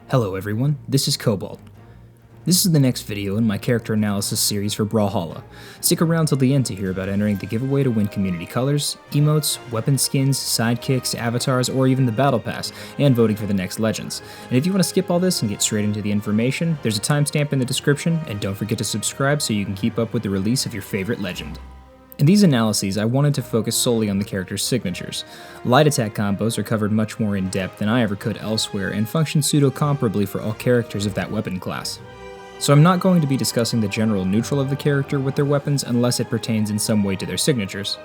Hello everyone, this is Cobalt. This is the next video in my character analysis series for Brawlhalla. Stick around till the end to hear about entering the giveaway to win community colors, emotes, weapon skins, sidekicks, avatars, or even the battle pass, and voting for the next legends. And if you want to skip all this and get straight into the information, there's a timestamp in the description, and don't forget to subscribe so you can keep up with the release of your favorite legend. In these analyses, I wanted to focus solely on the character's signatures. Light attack combos are covered much more in depth than I ever could elsewhere and function pseudo-comparably for all characters of that weapon class. So I'm not going to be discussing the general neutral of the character with their weapons unless it pertains in some way to their signatures.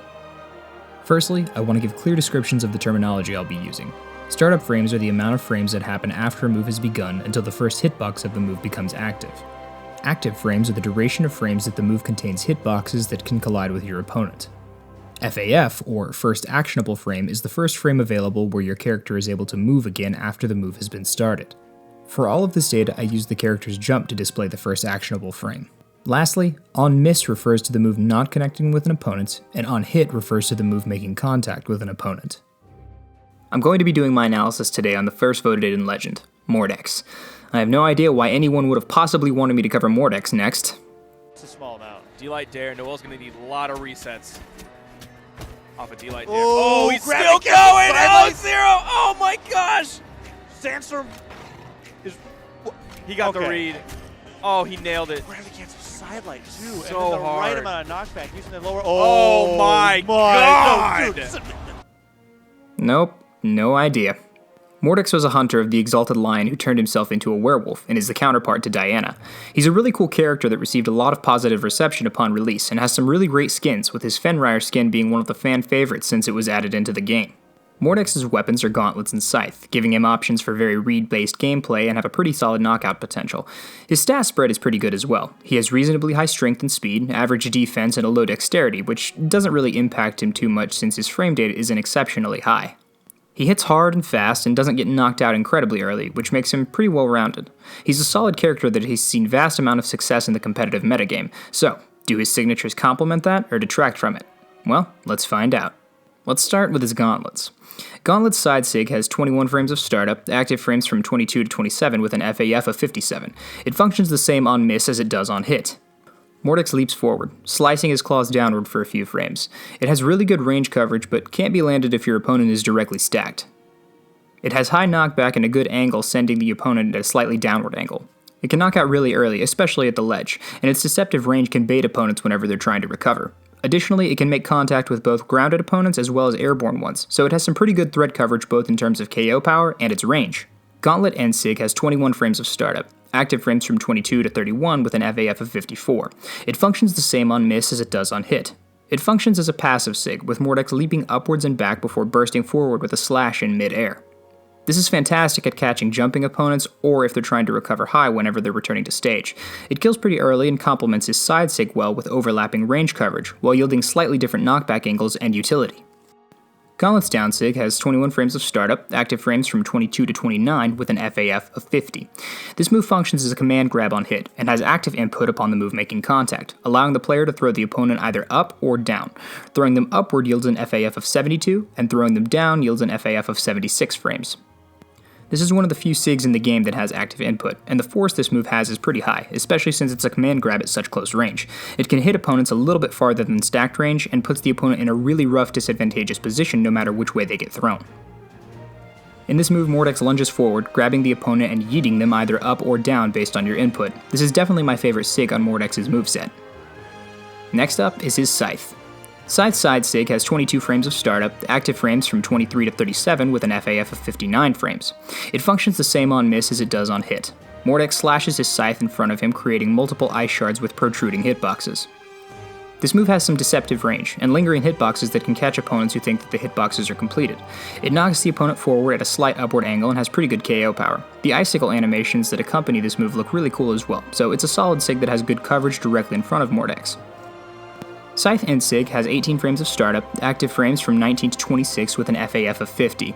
Firstly, I want to give clear descriptions of the terminology I'll be using. Startup frames are the amount of frames that happen after a move has begun until the first hitbox of the move becomes active. Active frames are the duration of frames that the move contains hitboxes that can collide with your opponent. FAF, or First Actionable Frame, is the first frame available where your character is able to move again after the move has been started. For all of this data, I use the character's jump to display the first actionable frame. Lastly, On Miss refers to the move not connecting with an opponent, and On Hit refers to the move making contact with an opponent. I'm going to be doing my analysis today on the first voted in legend, Mordex. I have no idea why anyone would have possibly wanted me to cover Mordex next. It's a small amount. D-Light Dare, Noel's going to need a lot of resets off of D-Light Dare. Oh, He's still going! L0! Oh my gosh! Sandstorm is... He got the read. Oh, he nailed it. Gravity cancel sidelight too. So and then the hard. right amount of knockback using the lower... Oh my god! No, dude. Nope, no idea. Mordex was a hunter of the Exalted Lion who turned himself into a werewolf and is the counterpart to Diana. He's a really cool character that received a lot of positive reception upon release and has some really great skins, with his Fenrir skin being one of the fan favorites since it was added into the game. Mordex's weapons are Gauntlets and Scythe, giving him options for very read-based gameplay and have a pretty solid knockout potential. His stat spread is pretty good as well. He has reasonably high strength and speed, average defense, and a low dexterity, which doesn't really impact him too much since his frame data isn't exceptionally high. He hits hard and fast and doesn't get knocked out incredibly early, which makes him pretty well-rounded. He's a solid character that has seen vast amount of success in the competitive metagame, so do his signatures complement that or detract from it? Well, let's find out. Let's start with his Gauntlets. Gauntlet's side sig has 21 frames of startup, active frames from 22 to 27 with an FAF of 57. It functions the same on miss as it does on hit. Mordex leaps forward, slicing his claws downward for a few frames. It has really good range coverage, but can't be landed if your opponent is directly stacked. It has high knockback and a good angle, sending the opponent at a slightly downward angle. It can knock out really early, especially at the ledge, and its deceptive range can bait opponents whenever they're trying to recover. Additionally, it can make contact with both grounded opponents as well as airborne ones, so it has some pretty good threat coverage both in terms of KO power and its range. Gauntlet End Sig has 21 frames of startup, active frames from 22 to 31 with an FAF of 54. It functions the same on miss as it does on hit. It functions as a passive sig, with Mordex leaping upwards and back before bursting forward with a slash in mid-air. This is fantastic at catching jumping opponents or if they're trying to recover high whenever they're returning to stage. It kills pretty early and complements his side sig well with overlapping range coverage, while yielding slightly different knockback angles and utility. Gauntlet's down sig has 21 frames of startup, active frames from 22 to 29 with an FAF of 50. This move functions as a command grab on hit, and has active input upon the move making contact, allowing the player to throw the opponent either up or down. Throwing them upward yields an FAF of 72, and throwing them down yields an FAF of 76 frames. This is one of the few SIGs in the game that has active input, and the force this move has is pretty high, especially since it's a command grab at such close range. It can hit opponents a little bit farther than stacked range, and puts the opponent in a really rough, disadvantageous position no matter which way they get thrown. In this move, Mordex lunges forward, grabbing the opponent and yeeting them either up or down based on your input. This is definitely my favorite SIG on Mordex's moveset. Next up is his Scythe. Scythe's side sig has 22 frames of startup, active frames from 23 to 37 with an FAF of 59 frames. It functions the same on miss as it does on hit. Mordex slashes his Scythe in front of him, creating multiple ice shards with protruding hitboxes. This move has some deceptive range, and lingering hitboxes that can catch opponents who think that the hitboxes are completed. It knocks the opponent forward at a slight upward angle and has pretty good KO power. The icicle animations that accompany this move look really cool as well, so it's a solid sig that has good coverage directly in front of Mordex. Scythe End Sig has 18 frames of startup, active frames from 19 to 26 with an FAF of 50.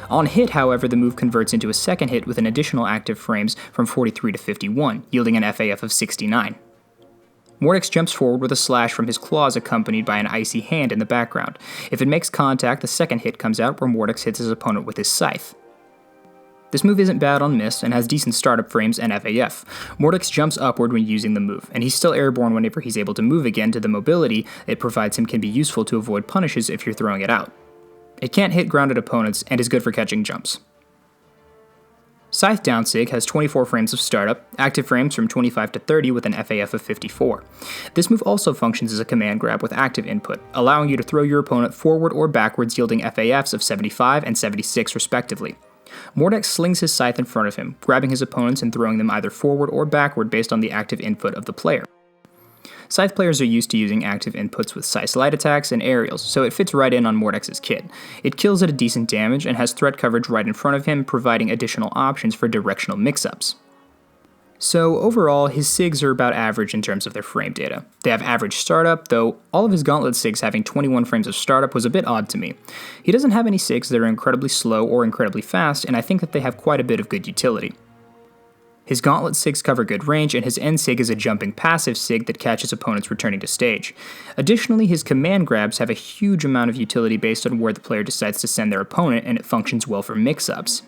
On hit, however, the move converts into a second hit with an additional active frames from 43 to 51, yielding an FAF of 69. Mordex jumps forward with a slash from his claws accompanied by an icy hand in the background. If it makes contact, the second hit comes out where Mordex hits his opponent with his Scythe. This move isn't bad on miss and has decent startup frames and FAF. Mordex jumps upward when using the move, and he's still airborne whenever he's able to move again to the mobility it provides him can be useful to avoid punishes if you're throwing it out. It can't hit grounded opponents and is good for catching jumps. Scythe down sig has 24 frames of startup, active frames from 25 to 30 with an FAF of 54. This move also functions as a command grab with active input, allowing you to throw your opponent forward or backwards yielding FAFs of 75 and 76 respectively. Mordex slings his Scythe in front of him, grabbing his opponents and throwing them either forward or backward based on the active input of the player. Scythe players are used to using active inputs with Scythe's light attacks and aerials, so it fits right in on Mordex's kit. It kills at a decent damage and has threat coverage right in front of him, providing additional options for directional mix-ups. So overall, his SIGs are about average in terms of their frame data. They have average startup, though all of his Gauntlet SIGs having 21 frames of startup was a bit odd to me. He doesn't have any SIGs that are incredibly slow or incredibly fast, and I think that they have quite a bit of good utility. His Gauntlet SIGs cover good range, and his End SIG is a jumping passive SIG that catches opponents returning to stage. Additionally, his command grabs have a huge amount of utility based on where the player decides to send their opponent, and it functions well for mix-ups.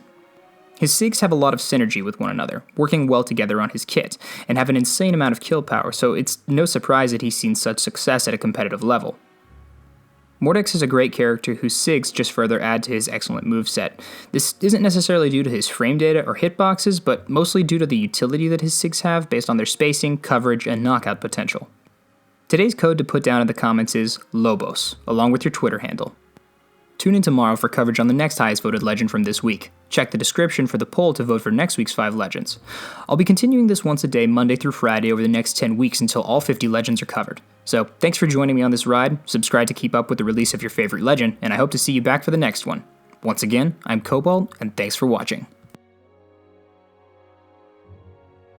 His SIGs have a lot of synergy with one another, working well together on his kit, and have an insane amount of kill power, so it's no surprise that he's seen such success at a competitive level. Mordex is a great character whose SIGs just further add to his excellent moveset. This isn't necessarily due to his frame data or hitboxes, but mostly due to the utility that his SIGs have based on their spacing, coverage, and knockout potential. Today's code to put down in the comments is Lobos, along with your Twitter handle. Tune in tomorrow for coverage on the next highest voted legend from this week. Check the description for the poll to vote for next week's 5 legends. I'll be continuing this once a day Monday through Friday over the next 10 weeks until all 50 legends are covered. So thanks for joining me on this ride, subscribe to keep up with the release of your favorite legend, and I hope to see you back for the next one. Once again, I'm Cobalt, and thanks for watching.